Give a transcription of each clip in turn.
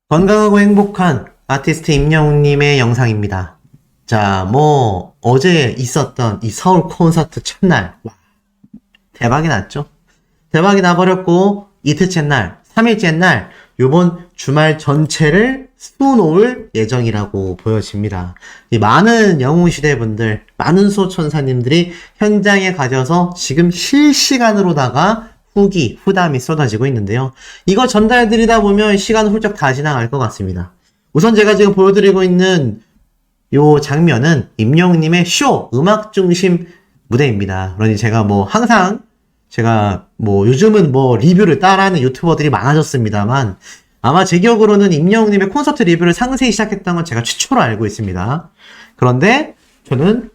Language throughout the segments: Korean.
건강하고 행복한 아티스트 임영웅님의 영상입니다. 자, 어제 있었던 이 서울 콘서트 첫날, 와, 대박이 났죠? 대박이 나버렸고, 이틀째 날, 3일째 날, 요번 주말 전체를 수놓을 예정이라고 보여집니다. 이 많은 영웅시대분들, 많은 수호천사님들이 현장에 가셔서 지금 실시간으로다가 후담이 쏟아지고 있는데요. 이거 전달드리다 보면 시간 훌쩍 다 지나갈 것 같습니다. 우선 제가 지금 보여드리고 있는 요 장면은 임영웅님의 쇼, 음악 중심 무대입니다. 그러니 제가 항상 제가 요즘은 리뷰를 따라하는 유튜버들이 많아졌습니다만 아마 제 기억으로는 임영웅님의 콘서트 리뷰를 상세히 시작했던 건 제가 최초로 알고 있습니다. 그런데 저는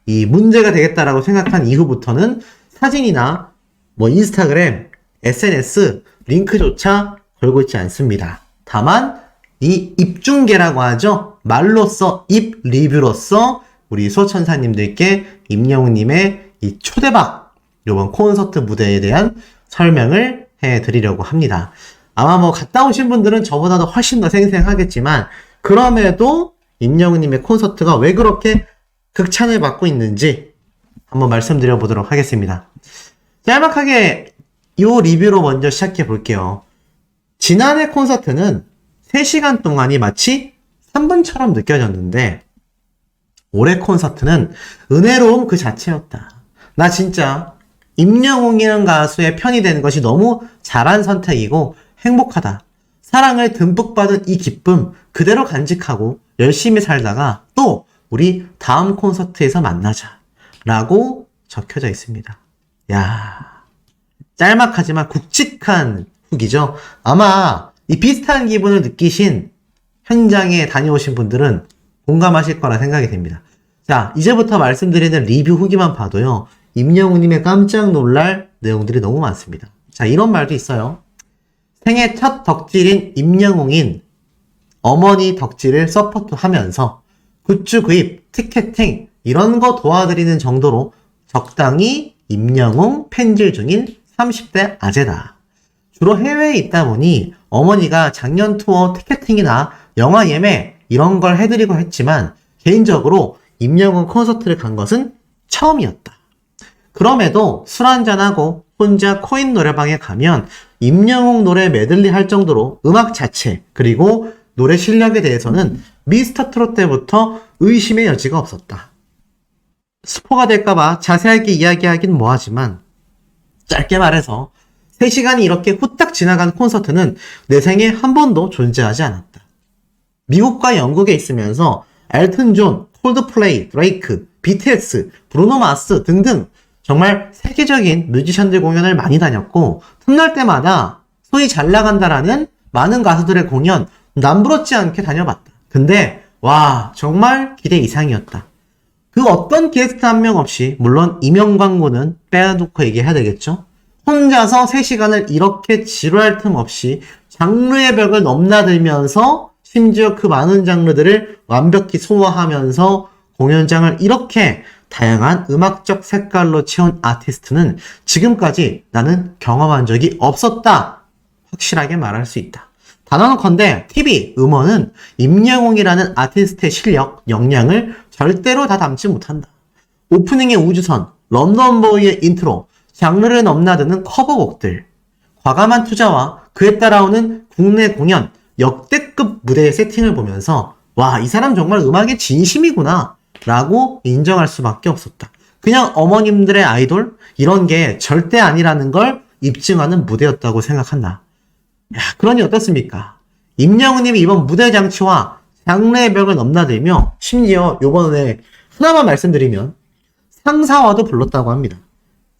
이 문제가 되겠다라고 생각한 이후부터는 사진이나 인스타그램, SNS 링크조차 걸고 있지 않습니다. 다만 이 입중계라고 하죠. 말로써 입 리뷰로서 우리 수호천사님들께 임영웅님의 이 초대박 요번 콘서트 무대에 대한 설명을 해드리려고 합니다. 아마 갔다 오신 분들은 저보다도 훨씬 더 생생하겠지만 그럼에도 임영웅님의 콘서트가 왜 그렇게 극찬을 받고 있는지 한번 말씀드려 보도록 하겠습니다. 짤막하게 이 리뷰로 먼저 시작해 볼게요. 지난해 콘서트는 3시간 동안이 마치 3분처럼 느껴졌는데 올해 콘서트는 은혜로움 그 자체였다. 나 진짜 임영웅이라는 가수의 편이 되는 것이 너무 잘한 선택이고 행복하다. 사랑을 듬뿍 받은 이 기쁨 그대로 간직하고 열심히 살다가 또 우리 다음 콘서트에서 만나자 라고 적혀져 있습니다. 야, 짤막하지만 굵직한 후기죠. 아마 이 비슷한 기분을 느끼신 현장에 다녀오신 분들은 공감하실 거라 생각이 됩니다. 자, 이제부터 말씀드리는 리뷰 후기만 봐도요. 임영웅님의 깜짝 놀랄 내용들이 너무 많습니다. 자, 이런 말도 있어요. 생애 첫 덕질인 임영웅인 어머니 덕질을 서포트하면서 굿즈 구입, 티켓팅 이런 거 도와드리는 정도로 적당히 임영웅 팬질 중인 30대 아재다. 주로 해외에 있다 보니 어머니가 작년 투어 티켓팅이나 영화 예매 이런 걸 해드리고 했지만 개인적으로 임영웅 콘서트를 간 것은 처음이었다. 그럼에도 술 한잔하고 혼자 코인 노래방에 가면 임영웅 노래 메들리 할 정도로 음악 자체 그리고 노래 실력에 대해서는 미스터 트롯 때부터 의심의 여지가 없었다. 스포가 될까봐 자세하게 이야기하긴 뭐하지만 짧게 말해서 3시간이 이렇게 후딱 지나간 콘서트는 내 생에 한 번도 존재하지 않았다. 미국과 영국에 있으면서 엘튼 존, 콜드플레이, 드레이크, BTS, 브루노 마스 등등 정말 세계적인 뮤지션들 공연을 많이 다녔고 틈날 때마다 소위 잘 나간다라는 많은 가수들의 공연 남부럽지 않게 다녀봤다. 근데 와 정말 기대 이상이었다. 그 어떤 게스트 한 명 없이 물론 임영광군은 빼놓고 얘기해야 되겠죠. 혼자서 3시간을 이렇게 지루할 틈 없이 장르의 벽을 넘나들면서 심지어 그 많은 장르들을 완벽히 소화하면서 공연장을 이렇게 다양한 음악적 색깔로 채운 아티스트는 지금까지 나는 경험한 적이 없었다. 확실하게 말할 수 있다. 단언컨대 TV, 음원은 임영웅이라는 아티스트의 실력, 역량을 절대로 다 담지 못한다. 오프닝의 우주선, 런던보이의 인트로, 장르를 넘나드는 커버곡들, 과감한 투자와 그에 따라오는 국내 공연, 역대급 무대의 세팅을 보면서 와, 이 사람 정말 음악의 진심이구나 라고 인정할 수밖에 없었다. 그냥 어머님들의 아이돌? 이런 게 절대 아니라는 걸 입증하는 무대였다고 생각한다. 야, 그러니 어떻습니까? 임영웅님이 이번 무대 장치와 장르의 벽을 넘나들며 심지어 요번에 하나만 말씀드리면 상사와도 불렀다고 합니다.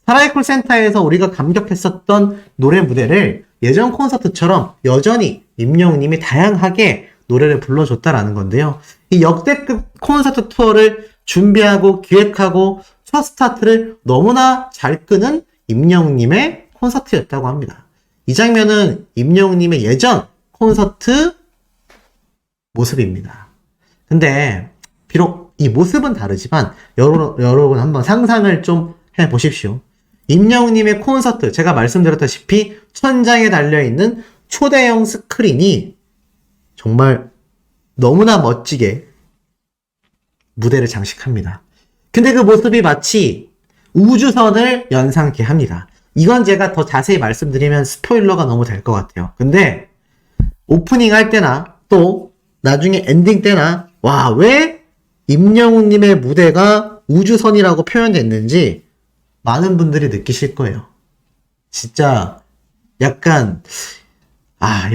사라이 콜센터에서 우리가 감격했었던 노래 무대를 예전 콘서트처럼 여전히 임영웅님이 다양하게 노래를 불러줬다라는 건데요. 이 역대급 콘서트 투어를 준비하고 기획하고 첫 스타트를 너무나 잘 끄는 임영웅님의 콘서트였다고 합니다. 이 장면은 임영웅님의 예전 콘서트 모습입니다. 근데 비록 이 모습은 다르지만 여러분 한번 상상을 좀 해보십시오. 임영웅님의 콘서트, 제가 말씀드렸다시피 천장에 달려있는 초대형 스크린이 정말 너무나 멋지게 무대를 장식합니다. 근데 그 모습이 마치 우주선을 연상케 합니다. 이건 제가 더 자세히 말씀드리면 스포일러가 너무 될 것 같아요. 근데 오프닝 할 때나 또 나중에 엔딩 때나 와, 왜 임영웅님의 무대가 우주선이라고 표현됐는지 많은 분들이 느끼실 거예요. 진짜 약간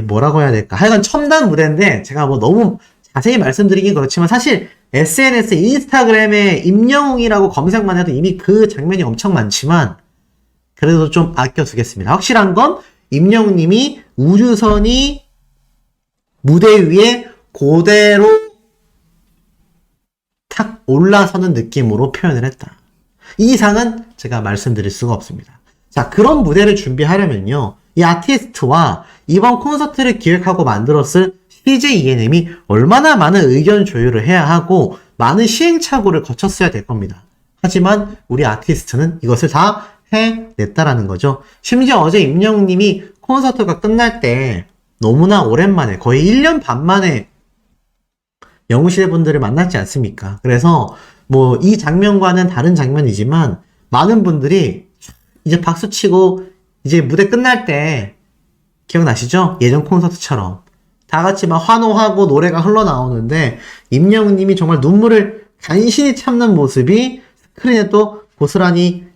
뭐라고 해야 될까? 하여간 첨단 무대인데 제가 뭐 너무 자세히 말씀드리긴 그렇지만 사실 SNS, 인스타그램에 임영웅이라고 검색만 해도 이미 그 장면이 엄청 많지만 그래도 좀 아껴두겠습니다. 확실한 건 임영웅님이 우주선이 무대 위에 그대로 탁 올라서는 느낌으로 표현을 했다. 이 이상은 제가 말씀드릴 수가 없습니다. 자, 그런 무대를 준비하려면요. 이 아티스트와 이번 콘서트를 기획하고 만들었을 CJ ENM이 얼마나 많은 의견 조율을 해야 하고 많은 시행착오를 거쳤어야 될 겁니다. 하지만 우리 아티스트는 이것을 다 해냈다라는 거죠. 심지어 어제 임영웅님이 콘서트가 끝날 때 너무나 오랜만에 거의 1년 반 만에 영웅시대 분들을 만났지 않습니까? 그래서 뭐 이 장면과는 다른 장면이지만 많은 분들이 이제 박수치고 이제 무대 끝날 때 기억나시죠? 예전 콘서트처럼 다 같이 막 환호하고 노래가 흘러나오는데 임영웅님이 정말 눈물을 간신히 참는 모습이 스크린에 또 고스란히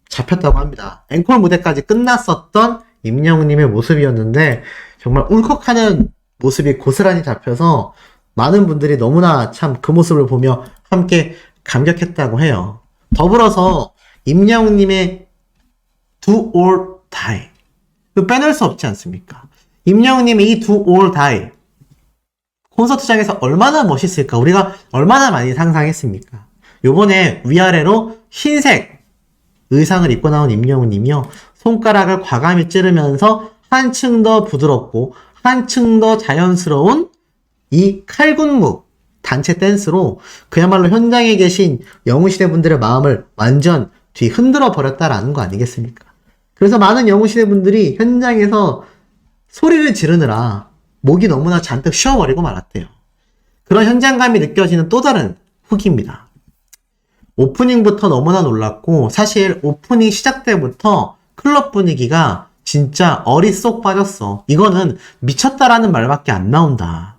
잡혔다고 합니다. 앵콜 무대까지 끝났었던 임영웅님의 모습이었는데 정말 울컥하는 모습이 고스란히 잡혀서 많은 분들이 너무나 참 그 모습을 보며 함께 감격했다고 해요. 더불어서 임영웅님의 Do or Die 빼놓을 수 없지 않습니까? 임영웅님의 이 Do or Die 콘서트장에서 얼마나 멋있을까? 우리가 얼마나 많이 상상했습니까? 요번에 위아래로 흰색 의상을 입고 나온 임영웅님이요. 손가락을 과감히 찌르면서 한층 더 부드럽고 한층 더 자연스러운 이 칼군무 단체 댄스로 그야말로 현장에 계신 영웅시대 분들의 마음을 완전 뒤흔들어 버렸다라는 거 아니겠습니까? 그래서 많은 영웅시대 분들이 현장에서 소리를 지르느라 목이 너무나 잔뜩 쉬어버리고 말았대요. 그런 현장감이 느껴지는 또 다른 후기입니다. 오프닝부터 너무나 놀랐고 사실 오프닝 시작 때부터 클럽 분위기가 진짜 어리 쏙 빠졌어. 이거는 미쳤다라는 말밖에 안 나온다.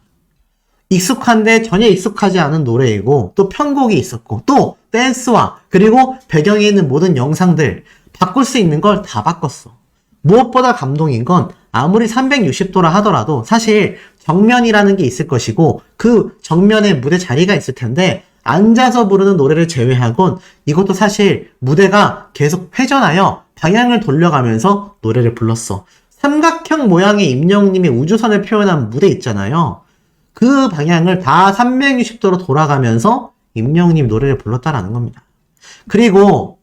익숙한데 전혀 익숙하지 않은 노래이고 또 편곡이 있었고 또 댄스와 그리고 배경에 있는 모든 영상들 바꿀 수 있는 걸 다 바꿨어. 무엇보다 감동인 건 아무리 360도라 하더라도 사실 정면이라는 게 있을 것이고 그 정면에 무대 자리가 있을 텐데 앉아서 부르는 노래를 제외하곤 이것도 사실 무대가 계속 회전하여 방향을 돌려가면서 노래를 불렀어. 삼각형 모양의 임영웅님이 우주선을 표현한 무대 있잖아요. 그 방향을 다 360도로 돌아가면서 임영웅님 노래를 불렀다라는 겁니다. 그리고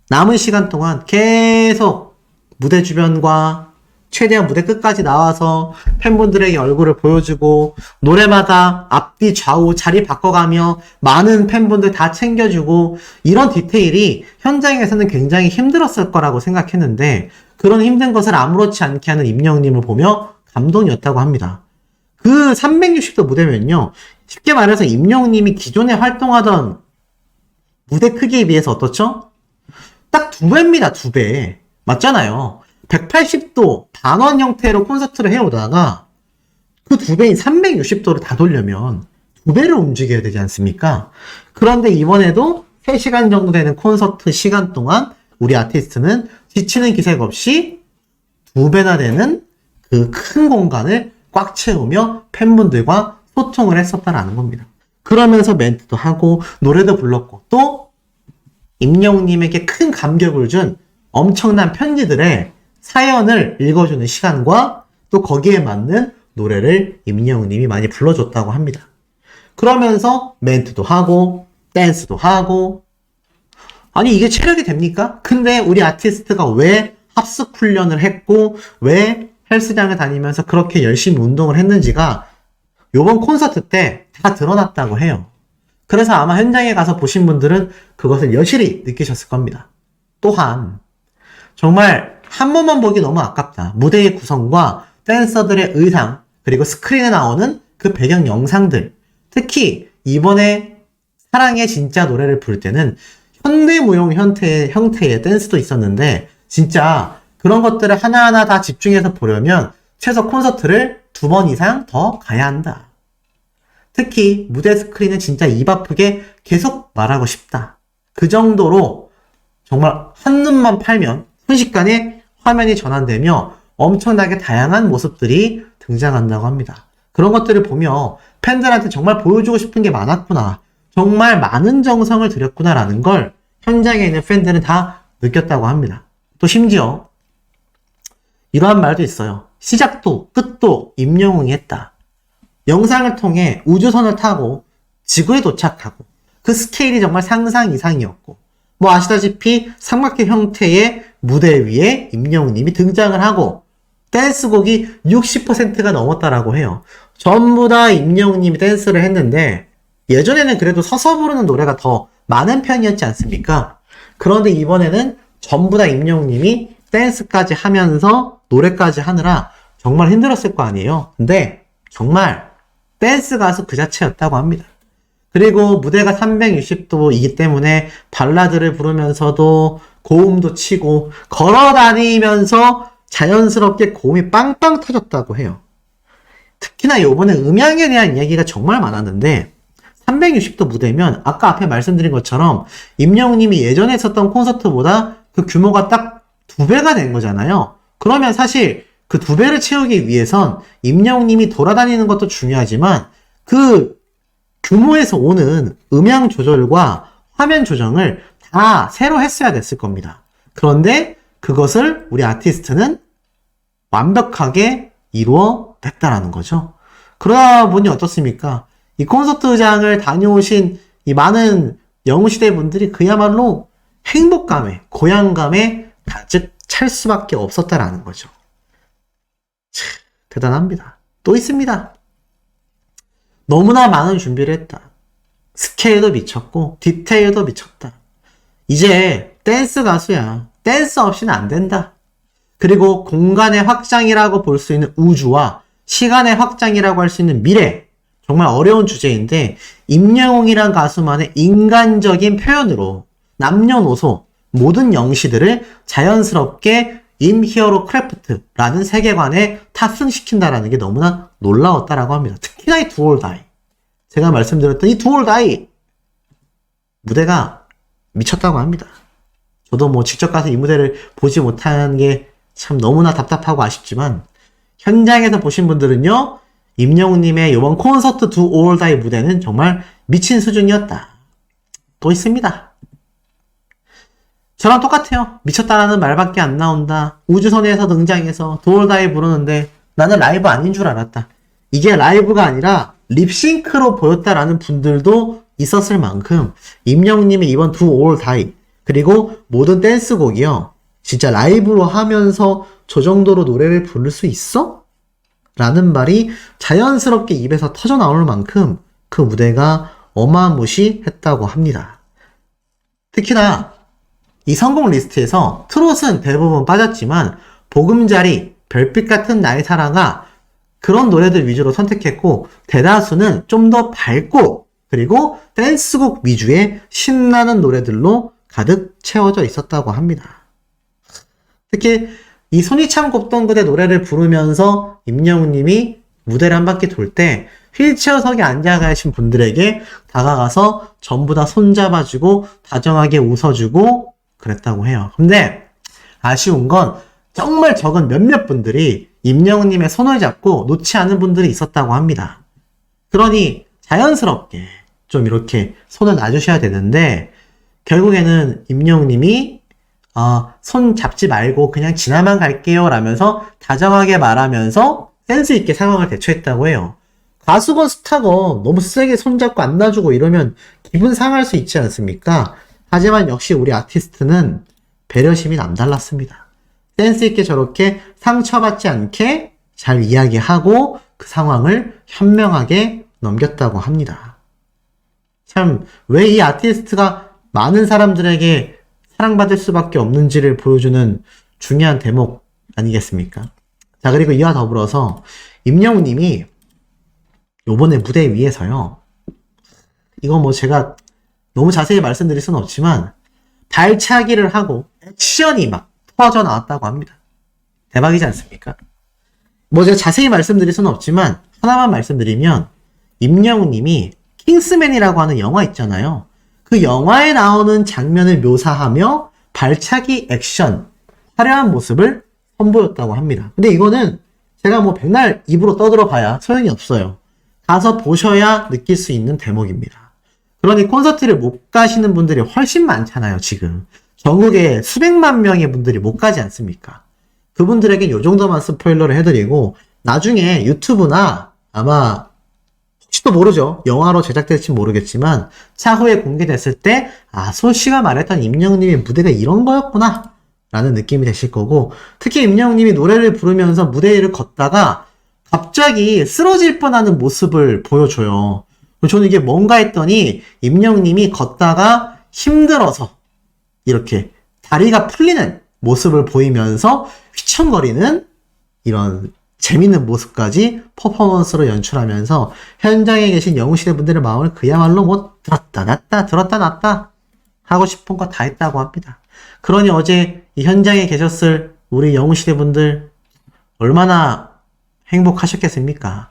남은 시간 동안 계속 무대 주변과 최대한 무대 끝까지 나와서 팬분들에게 얼굴을 보여주고 노래마다 앞뒤 좌우 자리 바꿔가며 많은 팬분들 다 챙겨주고 이런 디테일이 현장에서는 굉장히 힘들었을 거라고 생각했는데 그런 힘든 것을 아무렇지 않게 하는 임영웅님을 보며 감동이었다고 합니다. 그 360도 무대면요. 쉽게 말해서 임영웅님이 기존에 활동하던 무대 크기에 비해서 어떻죠? 딱 2배입니다. 2배. 맞잖아요. 180도 반원 형태로 콘서트를 해오다가 그 2배인 360도를 다 돌려면 2배를 움직여야 되지 않습니까? 그런데 이번에도 3시간 정도 되는 콘서트 시간 동안 우리 아티스트는 지치는 기색 없이 2배나 되는 그 큰 공간을 꽉 채우며 팬분들과 소통을 했었다라는 겁니다. 그러면서 멘트도 하고 노래도 불렀고 또 임영웅님에게 큰 감격을 준 엄청난 편지들의 사연을 읽어주는 시간과 또 거기에 맞는 노래를 임영웅님이 많이 불러줬다고 합니다. 그러면서 멘트도 하고 댄스도 하고 아니 이게 체력이 됩니까? 근데 우리 아티스트가 왜 합숙 훈련을 했고 왜 헬스장을 다니면서 그렇게 열심히 운동을 했는지가 요번 콘서트 때 다 드러났다고 해요. 그래서 아마 현장에 가서 보신 분들은 그것을 여실히 느끼셨을 겁니다. 또한 정말 한 번만 보기 너무 아깝다. 무대의 구성과 댄서들의 의상 그리고 스크린에 나오는 그 배경 영상들, 특히 이번에 사랑의 진짜 노래를 부를 때는 현대무용 형태의 댄스도 있었는데 진짜 그런 것들을 하나하나 다 집중해서 보려면 최소 콘서트를 2번 이상 더 가야 한다. 특히 무대 스크린은 진짜 입 아프게 계속 말하고 싶다. 그 정도로 정말 한눈만 팔면 순식간에 화면이 전환되며 엄청나게 다양한 모습들이 등장한다고 합니다. 그런 것들을 보며 팬들한테 정말 보여주고 싶은 게 많았구나. 정말 많은 정성을 들였구나라는 걸 현장에 있는 팬들은 다 느꼈다고 합니다. 또 심지어 이러한 말도 있어요. 시작도 끝도 임영웅이 했다. 영상을 통해 우주선을 타고 지구에 도착하고 그 스케일이 정말 상상 이상이었고 뭐 아시다시피 삼각형 형태의 무대 위에 임영웅님이 등장을 하고 댄스곡이 60%가 넘었다라고 해요. 전부 다 임영웅님이 댄스를 했는데 예전에는 그래도 서서 부르는 노래가 더 많은 편이었지 않습니까? 그런데 이번에는 전부 다 임영웅님이 댄스까지 하면서 노래까지 하느라 정말 힘들었을 거 아니에요. 근데 정말 댄스 가수 그 자체였다고 합니다. 그리고 무대가 360도이기 때문에 발라드를 부르면서도 고음도 치고 걸어 다니면서 자연스럽게 고음이 빵빵 터졌다고 해요. 특히나 요번에 음향에 대한 이야기가 정말 많았는데 360도 무대면 아까 앞에 말씀드린 것처럼 임영웅님이 예전에 했었던 콘서트보다 그 규모가 딱 2배가 된 거잖아요. 그러면 사실 그 2배를 채우기 위해선 임영웅님이 돌아다니는 것도 중요하지만 그 규모에서 오는 음향 조절과 화면 조정을 다 새로 했어야 됐을 겁니다. 그런데 그것을 우리 아티스트는 완벽하게 이루어냈다라는 거죠. 그러다 보니 어떻습니까? 이 콘서트장을 다녀오신 이 많은 영웅시대 분들이 그야말로 행복감에, 고향감에 가득 찰 수밖에 없었다라는 거죠. 참, 대단합니다. 또 있습니다. 너무나 많은 준비를 했다. 스케일도 미쳤고 디테일도 미쳤다. 이제 댄스 가수야. 댄스 없이는 안 된다. 그리고 공간의 확장이라고 볼 수 있는 우주와 시간의 확장이라고 할 수 있는 미래. 정말 어려운 주제인데 임영웅이란 가수만의 인간적인 표현으로 남녀노소 모든 영시들을 자연스럽게 임히어로 크래프트라는 세계관에 탑승시킨다라는 게 너무나 놀라웠다라고 합니다. 특히나 이 Do or Die. 제가 말씀드렸던 이 Do or Die 무대가 미쳤다고 합니다. 저도 뭐 직접 가서 이 무대를 보지 못한 게 참 너무나 답답하고 아쉽지만 현장에서 보신 분들은요, 임영웅님의 이번 콘서트 Do or Die 무대는 정말 미친 수준이었다. 또 있습니다. 저랑 똑같아요. 미쳤다라는 말밖에 안 나온다. 우주선에서 등장해서 Do or Die 부르는데 나는 라이브 아닌 줄 알았다. 이게 라이브가 아니라 립싱크로 보였다라는 분들도 있었을 만큼 임영웅님의 이번 Do or Die 그리고 모든 댄스곡이요. 진짜 라이브로 하면서 저 정도로 노래를 부를 수 있어? 라는 말이 자연스럽게 입에서 터져 나올 만큼 그 무대가 어마무시했다고 합니다. 특히나 이 성공 리스트에서 트롯은 대부분 빠졌지만 보금자리, 별빛 같은 나의 사랑아 그런 노래들 위주로 선택했고 대다수는 좀 더 밝고 그리고 댄스곡 위주의 신나는 노래들로 가득 채워져 있었다고 합니다. 특히 이 손이 참 곱던 그대 노래를 부르면서 임영웅님이 무대를 한 바퀴 돌 때 휠체어석에 앉아 계신 분들에게 다가가서 전부 다 손잡아주고 다정하게 웃어주고 그랬다고 해요. 근데 아쉬운 건 정말 적은 몇몇 분들이 임영웅님의 손을 잡고 놓지 않은 분들이 있었다고 합니다. 그러니 자연스럽게 좀 이렇게 손을 놔주셔야 되는데 결국에는 임영웅님이 손 잡지 말고 그냥 지나만 갈게요 라면서 다정하게 말하면서 센스 있게 상황을 대처했다고 해요. 가수건 스타건 너무 세게 손잡고 안 놔주고 이러면 기분 상할 수 있지 않습니까? 하지만 역시 우리 아티스트는 배려심이 남달랐습니다. 센스 있게 저렇게 상처받지 않게 잘 이야기하고 그 상황을 현명하게 넘겼다고 합니다. 참, 왜 이 아티스트가 많은 사람들에게 사랑받을 수밖에 없는지를 보여주는 중요한 대목 아니겠습니까? 자, 그리고 이와 더불어서 임영웅님이 요번에 무대 위에서요. 이거 뭐 제가 너무 자세히 말씀드릴 수는 없지만 발차기를 하고 액션이 막 터져 나왔다고 합니다. 대박이지 않습니까? 뭐 제가 자세히 말씀드릴 수는 없지만 하나만 말씀드리면 임영웅 님이 킹스맨이라고 하는 영화 있잖아요. 그 영화에 나오는 장면을 묘사하며 발차기 액션 화려한 모습을 선보였다고 합니다. 근데 이거는 제가 뭐 백날 입으로 떠들어봐야 소용이 없어요. 가서 보셔야 느낄 수 있는 대목입니다. 그러니 콘서트를 못 가시는 분들이 훨씬 많잖아요, 지금. 전국에 수백만 명의 분들이 못 가지 않습니까? 그분들에게 요 정도만 스포일러를 해드리고, 나중에 유튜브나 아마, 혹시도 모르죠. 영화로 제작될지 모르겠지만, 차후에 공개됐을 때, 아, 소씨가 말했던 임영웅님의 무대가 이런 거였구나. 라는 느낌이 되실 거고, 특히 임영웅님이 노래를 부르면서 무대 위를 걷다가, 갑자기 쓰러질 뻔하는 모습을 보여줘요. 저는 이게 뭔가 했더니 임영웅님이 걷다가 힘들어서 이렇게 다리가 풀리는 모습을 보이면서 휘청거리는 이런 재밌는 모습까지 퍼포먼스로 연출하면서 현장에 계신 영웅시대 분들의 마음을 그야말로 뭐 들었다 놨다 하고 싶은 거 다 했다고 합니다. 그러니 어제 이 현장에 계셨을 우리 영웅시대 분들 얼마나 행복하셨겠습니까?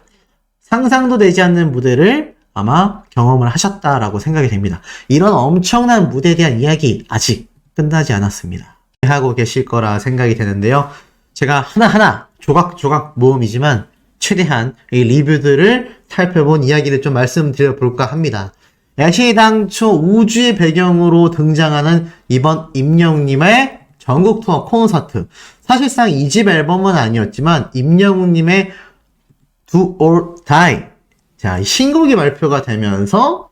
상상도 되지 않는 무대를 아마 경험을 하셨다라고 생각이 됩니다. 이런 엄청난 무대에 대한 이야기 아직 끝나지 않았습니다. 하고 계실 거라 생각이 되는데요. 제가 하나하나 조각조각 모음이지만 최대한 이 리뷰들을 살펴본 이야기를 좀 말씀드려 볼까 합니다. 애시당초 우주의 배경으로 등장하는 이번 임영웅님의 전국 투어 콘서트. 사실상 2집 앨범은 아니었지만 임영웅님의 Do or Die. 자, 신곡이 발표가 되면서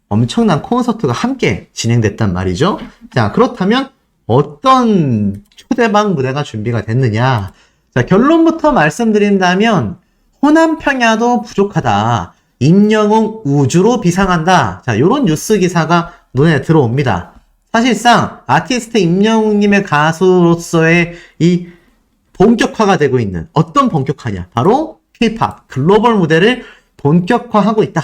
엄청난 콘서트가 함께 진행됐단 말이죠. 자, 그렇다면 어떤 초대박 무대가 준비가 됐느냐. 자, 결론부터 말씀드린다면 호남평야도 부족하다. 임영웅 우주로 비상한다. 자, 요런 뉴스 기사가 눈에 들어옵니다. 사실상 아티스트 임영웅님의 가수로서의 이 본격화가 되고 있는 어떤 본격화냐. 바로 K-POP 글로벌 무대를 본격화하고 있다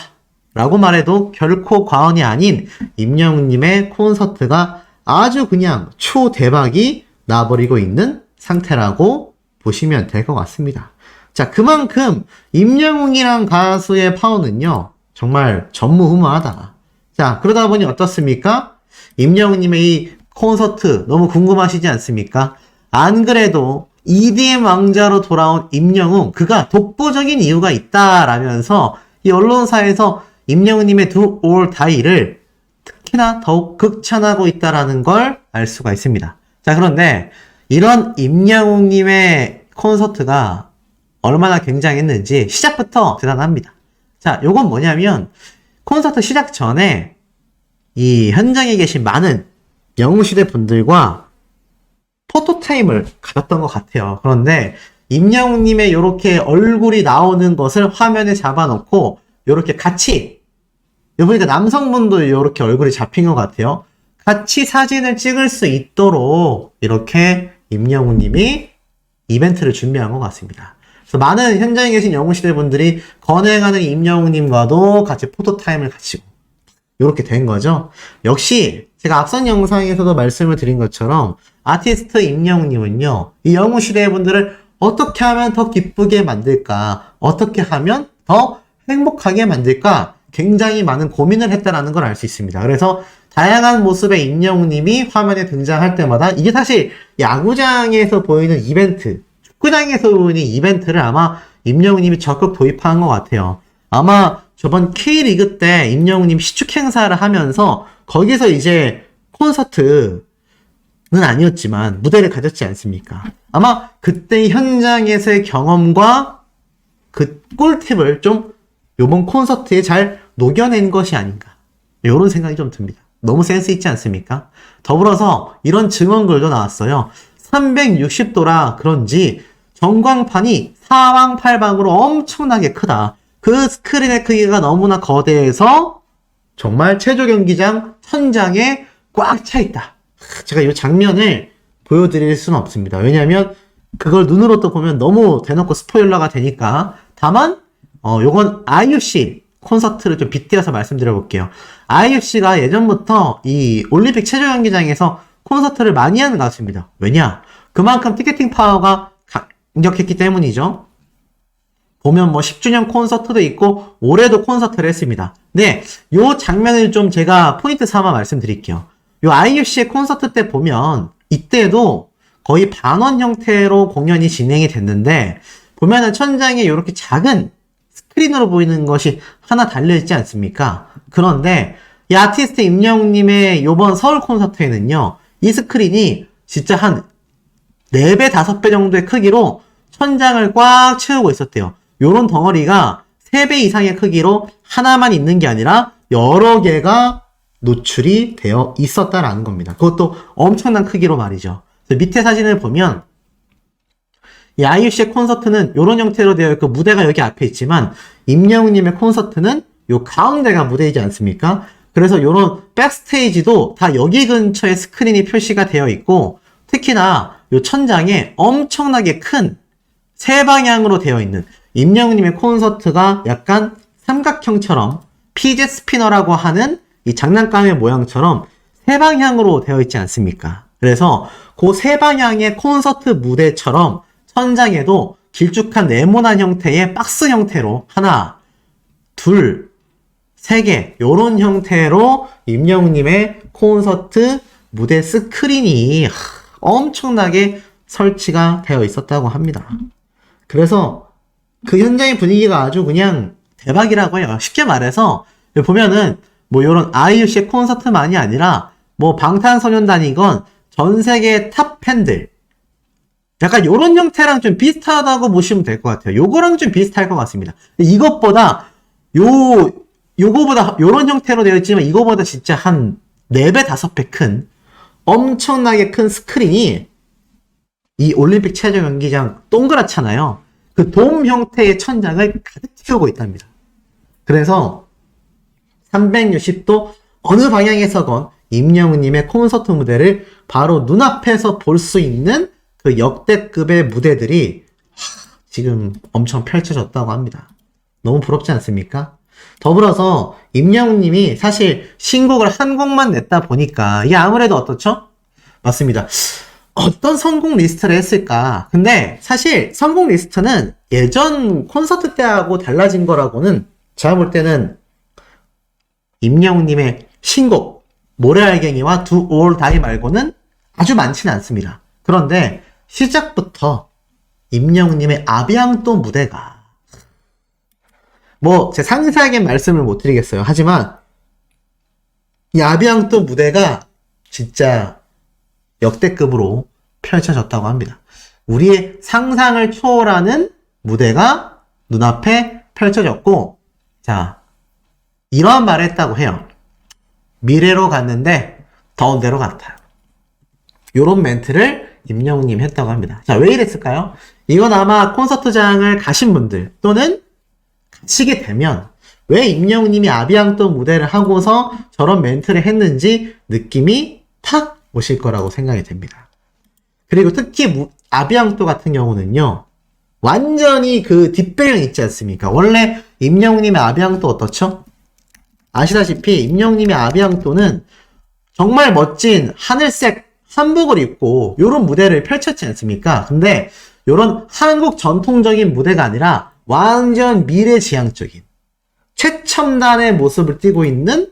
라고 말해도 결코 과언이 아닌 임영웅님의 콘서트가 아주 그냥 초대박이 나버리고 있는 상태라고 보시면 될 것 같습니다. 자, 그만큼 임영웅이란 가수의 파워는요 정말 전무후무하다. 자, 그러다 보니 어떻습니까? 임영웅님의 이 콘서트 너무 궁금하시지 않습니까? 안 그래도 EDM 왕자로 돌아온 임영웅, 그가 독보적인 이유가 있다라면서 이 언론사에서 임영웅님의 Do or Die를 특히나 더욱 극찬하고 있다라는 걸 알 수가 있습니다. 자, 그런데 이런 임영웅님의 콘서트가 얼마나 굉장했는지 시작부터 대단합니다. 자, 요건 뭐냐면 콘서트 시작 전에 이 현장에 계신 많은 영웅시대 분들과 포토타임을 가졌던 것 같아요. 그런데 임영웅님의 이렇게 얼굴이 나오는 것을 화면에 잡아놓고 이렇게 같이 보니까 남성분도 이렇게 얼굴이 잡힌 것 같아요. 같이 사진을 찍을 수 있도록 이렇게 임영웅님이 이벤트를 준비한 것 같습니다. 그래서 많은 현장에 계신 영웅시대 분들이 건행하는 임영웅님과도 같이 포토타임을 가지고 이렇게 된 거죠. 역시 제가 앞선 영상에서도 말씀을 드린 것처럼 아티스트 임영웅님은요, 이 영웅시대의 분들을 어떻게 하면 더 기쁘게 만들까, 어떻게 하면 더 행복하게 만들까 굉장히 많은 고민을 했다라는 걸 알 수 있습니다. 그래서 다양한 모습의 임영웅님이 화면에 등장할 때마다 이게 사실 야구장에서 보이는 이벤트, 축구장에서 보이는 이벤트를 아마 임영웅님이 적극 도입한 것 같아요. 아마 저번 K리그 때 임영웅님 시축 행사를 하면서 거기서 이제 콘서트는 아니었지만 무대를 가졌지 않습니까? 아마 그때 현장에서의 경험과 그 꿀팁을 좀 요번 콘서트에 잘 녹여낸 것이 아닌가, 이런 생각이 좀 듭니다. 너무 센스 있지 않습니까? 더불어서 이런 증언글도 나왔어요. 360도라 그런지 전광판이 사방팔방으로 엄청나게 크다. 그 스크린의 크기가 너무나 거대해서 정말 체조 경기장 천장에 꽉 차 있다. 제가 이 장면을 보여드릴 수는 없습니다. 왜냐하면 그걸 눈으로 또 보면 너무 대놓고 스포일러가 되니까. 다만 요건 IUC 콘서트를 좀 빗대어서 말씀드려 볼게요. IUC가 예전부터 이 올림픽 체조 경기장에서 콘서트를 많이 하는 가수입니다. 왜냐? 그만큼 티켓팅 파워가 강력했기 때문이죠. 보면 뭐 10주년 콘서트도 있고 올해도 콘서트를 했습니다. 네, 요 장면을 좀 제가 포인트 삼아 말씀드릴게요. 요 IUC의 콘서트 때 보면 이때도 거의 반원 형태로 공연이 진행이 됐는데 보면은 천장에 이렇게 작은 스크린으로 보이는 것이 하나 달려있지 않습니까? 그런데 이 아티스트 임영웅님의 요번 서울 콘서트에는요, 이 스크린이 진짜 한 4배, 5배 정도의 크기로 천장을 꽉 채우고 있었대요. 요런 덩어리가 3배 이상의 크기로 하나만 있는 게 아니라 여러 개가 노출이 되어 있었다라는 겁니다. 그것도 엄청난 크기로 말이죠. 밑에 사진을 보면 이 IUC의 콘서트는 이런 형태로 되어 있고 무대가 여기 앞에 있지만 임영웅님의 콘서트는 요 가운데가 무대이지 않습니까? 그래서 이런 백스테이지도 다 여기 근처에 스크린이 표시가 되어 있고 특히나 요 천장에 엄청나게 큰 세 방향으로 되어 있는 임영웅님의 콘서트가 약간 삼각형처럼 피제 스피너라고 하는 이 장난감의 모양처럼 세 방향으로 되어 있지 않습니까? 그래서 그 세 방향의 콘서트 무대처럼 천장에도 길쭉한 네모난 형태의 박스 형태로 하나, 둘, 세 개 요런 형태로 임영웅님의 콘서트 무대 스크린이 엄청나게 설치가 되어 있었다고 합니다. 그래서 그 현장의 분위기가 아주 그냥 대박이라고 해요. 쉽게 말해서 보면은 뭐 요런 IUC의 콘서트만이 아니라 뭐 방탄소년단이건 전 세계 탑 팬들 약간 요런 형태랑 좀 비슷하다고 보시면 될 것 같아요. 요거랑 좀 비슷할 것 같습니다. 이것보다 요거보다 요런 형태로 되어 있지만 이거보다 진짜 한 4배, 5배 큰 엄청나게 큰 스크린이 이 올림픽 체조 경기장 동그랗잖아요. 그 돔 형태의 천장을 가득 채우고 있답니다. 그래서 360도 어느 방향에서건 임영웅님의 콘서트 무대를 바로 눈앞에서 볼 수 있는 그 역대급의 무대들이 지금 엄청 펼쳐졌다고 합니다. 너무 부럽지 않습니까? 더불어서 임영웅님이 사실 신곡을 한 곡만 냈다 보니까 이게 아무래도 어떻죠? 맞습니다. 어떤 선곡 리스트를 했을까? 근데 사실 선곡 리스트는 예전 콘서트 때하고 달라진 거라고는 제가 볼 때는 임영웅님의 신곡 모래알갱이와 Do or Die 말고는 아주 많지는 않습니다. 그런데 시작부터 임영웅님의 아비앙또 무대가 뭐 제 상세하게 말씀을 못 드리겠어요. 하지만 이 아비앙또 무대가 진짜 역대급으로 펼쳐졌다고 합니다. 우리의 상상을 초월하는 무대가 눈앞에 펼쳐졌고, 자, 이러한 말을 했다고 해요. 미래로 갔는데 더운 데로 갔다. 요런 멘트를 임영웅님 했다고 합니다. 자, 왜 이랬을까요? 이건 아마 콘서트장을 가신 분들 또는 가시게 되면 왜 임영웅님이 아비앙또 무대를 하고서 저런 멘트를 했는지 느낌이 탁 오실 거라고 생각이 됩니다. 그리고 특히 아비앙또 같은 경우는요, 완전히 그 뒷배경 있지 않습니까? 원래 임영웅님의 아비앙또 어떻죠? 아시다시피 임영웅님의 아비앙또는 정말 멋진 하늘색 한복을 입고 요런 무대를 펼쳤지 않습니까? 근데 요런 한국 전통적인 무대가 아니라 완전 미래지향적인 최첨단의 모습을 띠고 있는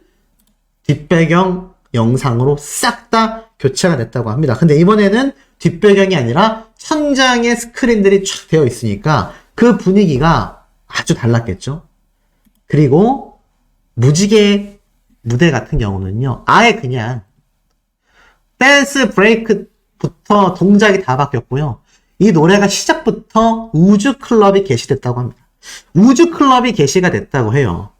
뒷배경 영상으로 싹 다 교체가 됐다고 합니다. 근데 이번에는 뒷배경이 아니라 천장에 스크린들이 쫙 되어 있으니까 그 분위기가 아주 달랐겠죠. 그리고 무지개 무대 같은 경우는요, 아예 그냥 댄스 브레이크부터 동작이 다 바뀌었고요. 이 노래가 시작부터 우주 클럽이 게시됐다고 합니다. 우주 클럽이 게시가 됐다고 해요.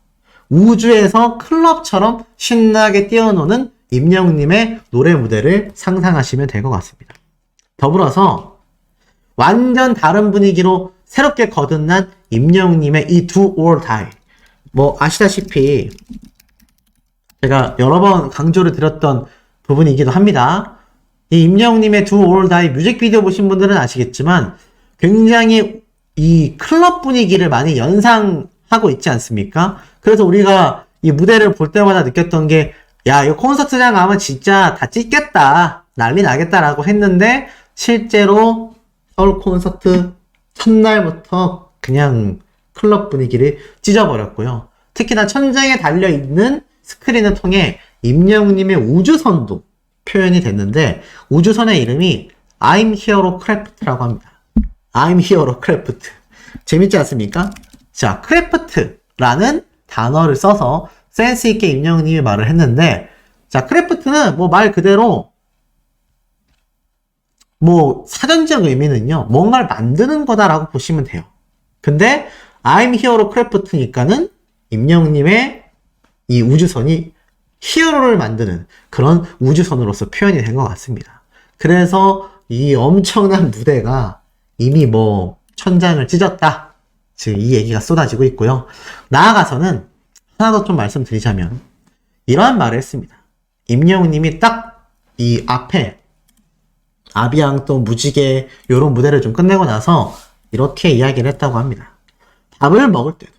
우주에서 클럽처럼 신나게 뛰어노는 임영웅님의 노래 무대를 상상하시면 될 것 같습니다. 더불어서 완전 다른 분위기로 새롭게 거듭난 임영웅님의 이 Do or Die. 뭐 아시다시피 제가 여러 번 강조를 드렸던 부분이기도 합니다. 이 임영웅님의 Do or Die 뮤직비디오 보신 분들은 아시겠지만 굉장히 이 클럽 분위기를 많이 연상하게 하고 있지 않습니까? 그래서 우리가 이 무대를 볼 때마다 느꼈던 게, 야, 이거 콘서트장 가면 진짜 다 찢겠다. 난리 나겠다라고 했는데, 실제로 서울 콘서트 첫날부터 그냥 클럽 분위기를 찢어버렸고요. 특히나 천장에 달려있는 스크린을 통해 임영웅님의 우주선도 표현이 됐는데, 우주선의 이름이 I'm Hero Craft라고 합니다. I'm Hero Craft. 재밌지 않습니까? 자, 크래프트라는 단어를 써서 센스있게 임영웅님이 말을 했는데, 자, 크래프트는 뭐 말 그대로 뭐 사전적 의미는요, 뭔가를 만드는 거다라고 보시면 돼요. 근데 I'm Hero Craft니까는 임영웅님의 이 우주선이 히어로를 만드는 그런 우주선으로서 표현이 된 것 같습니다. 그래서 이 엄청난 무대가 이미 뭐 천장을 찢었다, 지금 이 얘기가 쏟아지고 있고요. 나아가서는 하나 더 좀 말씀드리자면 이러한 말을 했습니다. 임영웅님이 딱 이 앞에 아비앙 또 무지개 요런 무대를 좀 끝내고 나서 이렇게 이야기를 했다고 합니다. 밥을 먹을 때도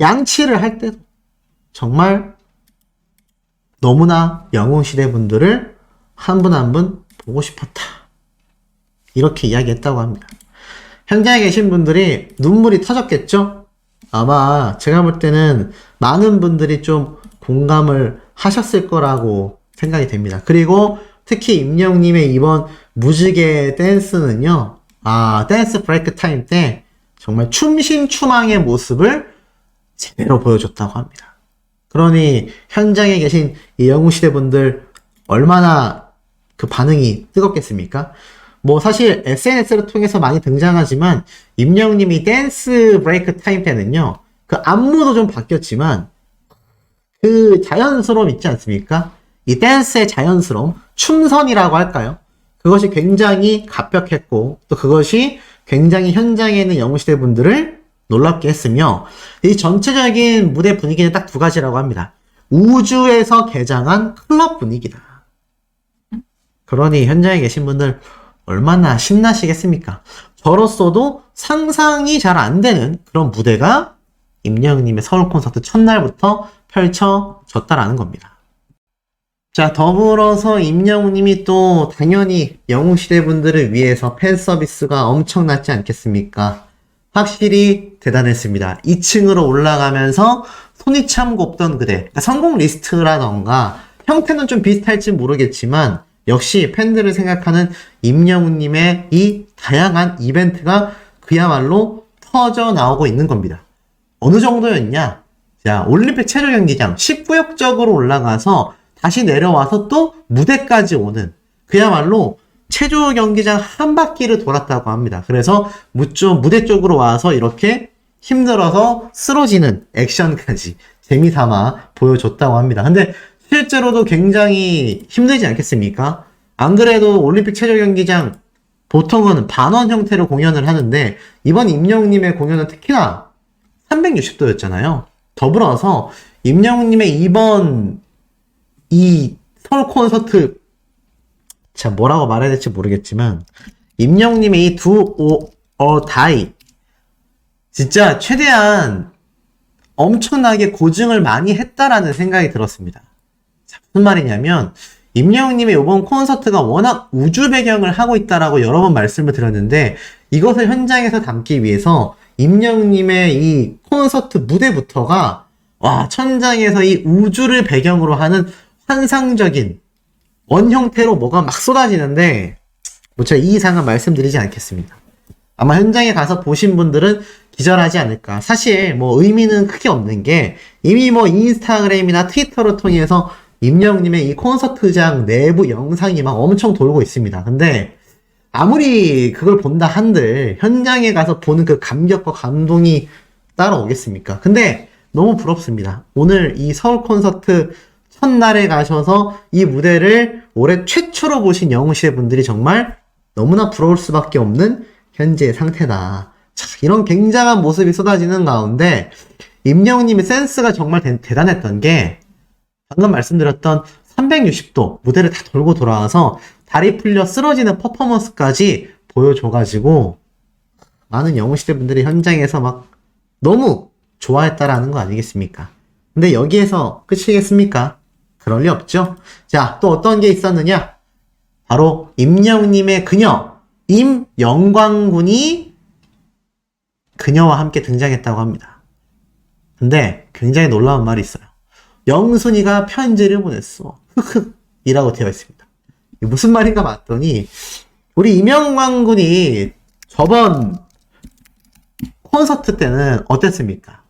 양치를 할 때도 정말 너무나 영웅시대 분들을 한 분 한 분 보고 싶었다, 이렇게 이야기했다고 합니다. 현장에 계신 분들이 눈물이 터졌겠죠? 아마 제가 볼 때는 많은 분들이 좀 공감을 하셨을 거라고 생각이 됩니다. 그리고 특히 임영웅님의 이번 무지개 댄스는요, 댄스 브레이크 타임 때 정말 춤신추망의 모습을 제대로 보여줬다고 합니다. 그러니 현장에 계신 이 영웅시대 분들 얼마나 그 반응이 뜨겁겠습니까? 뭐 사실 SNS를 통해서 많이 등장하지만 임영웅님이 댄스 브레이크 타임 때는요, 그 안무도 좀 바뀌었지만 그 자연스러움 있지 않습니까? 이 댄스의 자연스러움, 춤선이라고 할까요? 그것이 굉장히 갑벽했고, 또 그것이 굉장히 현장에 있는 영웅시대 분들을 놀랍게 했으며, 이 전체적인 무대 분위기는 딱 두 가지라고 합니다. 우주에서 개장한 클럽 분위기다. 그러니 현장에 계신 분들 얼마나 신나시겠습니까? 저로서도 상상이 잘 안 되는 그런 무대가 임영웅님의 서울 콘서트 첫날부터 펼쳐졌다라는 겁니다. 자, 더불어서 임영웅님이 또 당연히 영웅시대 분들을 위해서 팬 서비스가 엄청났지 않겠습니까? 확실히 대단했습니다. 2층으로 올라가면서 손이 참 곱던 그대, 그러니까 성공 리스트라던가 형태는 좀 비슷할지 모르겠지만 역시 팬들을 생각하는 임영웅님의 이 다양한 이벤트가 그야말로 터져 나오고 있는 겁니다. 어느 정도였냐? 자, 올림픽 체조 경기장 19역적으로 올라가서 다시 내려와서 또 무대까지 오는, 그야말로 체조 경기장 한 바퀴를 돌았다고 합니다. 그래서 무대 쪽으로 와서 이렇게 힘들어서 쓰러지는 액션까지 재미삼아 보여줬다고 합니다. 근데 실제로도 굉장히 힘들지 않겠습니까? 안 그래도 올림픽 체조 경기장 보통은 반원 형태로 공연을 하는데 이번 임영웅님의 공연은 특히나 360도였잖아요. 더불어서 임영웅님의 이번 이 서울 콘서트, 자, 뭐라고 말해야 될지 모르겠지만 임영웅님의 이 다이 진짜 최대한 엄청나게 고증을 많이 했다라는 생각이 들었습니다. 자, 무슨 말이냐면 임영웅님의 이번 콘서트가 워낙 우주 배경을 하고 있다라고 여러 번 말씀을 드렸는데, 이것을 현장에서 담기 위해서 임영웅님의 이 콘서트 무대부터가 천장에서 이 우주를 배경으로 하는 환상적인 원 형태로 뭐가 막 쏟아지는데, 뭐 제가 이 이상은 말씀드리지 않겠습니다. 아마 현장에 가서 보신 분들은 기절하지 않을까. 사실 뭐 의미는 크게 없는 게 이미 뭐 인스타그램이나 트위터를 통해서 임영웅님의 이 콘서트장 내부 영상이 막 엄청 돌고 있습니다. 근데 아무리 그걸 본다 한들 현장에 가서 보는 그 감격과 감동이 따라오겠습니까? 근데 너무 부럽습니다. 오늘 이 서울 콘서트 첫날에 가셔서 이 무대를 올해 최초로 보신 영웅시대 분들이 정말 너무나 부러울 수밖에 없는 현재의 상태다. 자, 이런 굉장한 모습이 쏟아지는 가운데 임영웅님의 센스가 정말 대단했던 게, 방금 말씀드렸던 360도 무대를 다 돌고 돌아와서 다리 풀려 쓰러지는 퍼포먼스까지 보여줘가지고 많은 영웅시대 분들이 현장에서 막 너무 좋아했다라는 거 아니겠습니까? 근데 여기에서 끝이겠습니까? 그럴 리 없죠. 자, 또 어떤 게 있었느냐? 바로 임영웅님의 그녀 임영광군이 그녀와 함께 등장했다고 합니다. 근데 굉장히 놀라운 말이 있어요. 영순이가 편지를 보냈어. 이라고 되어 있습니다. 무슨 말인가 봤더니 우리 임영광군이 저번 콘서트 때는 어땠습니까?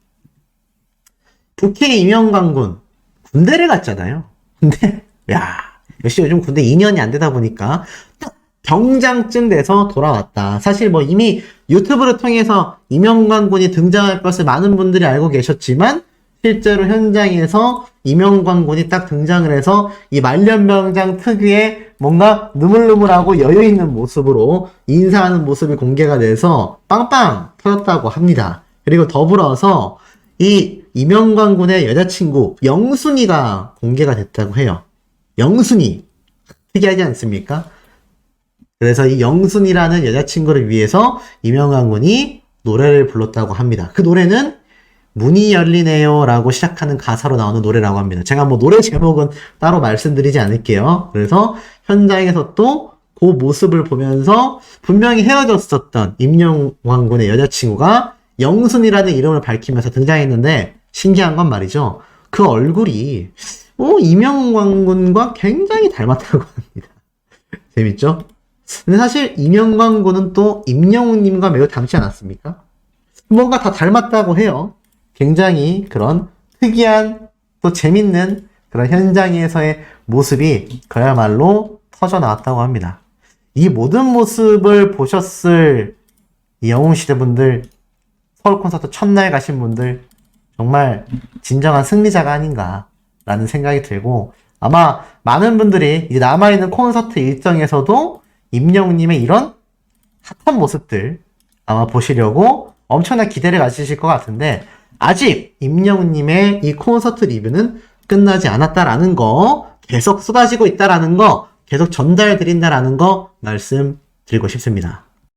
부캐 임영광군 군대를 갔잖아요. 근데 야 역시 요즘 군대 2년이 안 되다 보니까 딱 병장쯤 돼서 돌아왔다. 사실 뭐 이미 유튜브를 통해서 임영광군이 등장할 것을 많은 분들이 알고 계셨지만 실제로 현장에서 임영광군이 딱 등장을 해서 이 말년병장 특유의 뭔가 느물느물하고 여유있는 모습으로 인사하는 모습이 공개가 돼서 빵빵 터졌다고 합니다. 그리고 더불어서 이 임영광군의 여자친구 영순이가 공개가 됐다고 해요. 영순이 특이하지 않습니까? 그래서 이 영순이라는 여자친구를 위해서 임영광군이 노래를 불렀다고 합니다. 그 노래는 문이 열리네요 라고 시작하는 가사로 나오는 노래라고 합니다. 제가 뭐 노래 제목은 따로 말씀드리지 않을게요. 그래서 현장에서 또 그 모습을 보면서 분명히 헤어졌었던 임영광군의 여자친구가 영순이라는 이름을 밝히면서 등장했는데 신기한 건 말이죠. 그 얼굴이 임영광군과 굉장히 닮았다고 합니다. 재밌죠? 근데 사실 임영광군은 또 임영웅님과 매우 닮지 않았습니까? 뭔가 다 닮았다고 해요. 굉장히 그런 특이한 또 재밌는 그런 현장에서의 모습이 그야말로 터져 나왔다고 합니다. 이 모든 모습을 보셨을 이 영웅시대 분들, 서울 콘서트 첫날 가신 분들 정말 진정한 승리자가 아닌가라는 생각이 들고 아마 많은 분들이 이제 남아있는 콘서트 일정에서도 임영웅님의 이런 핫한 모습들 아마 보시려고 엄청난 기대를 가지실 것 같은데 아직 임영웅님의 이 콘서트 리뷰는 끝나지 않았다라는 거, 계속 쏟아지고 있다라는 거, 계속 전달드린다라는 거 말씀드리고 싶습니다.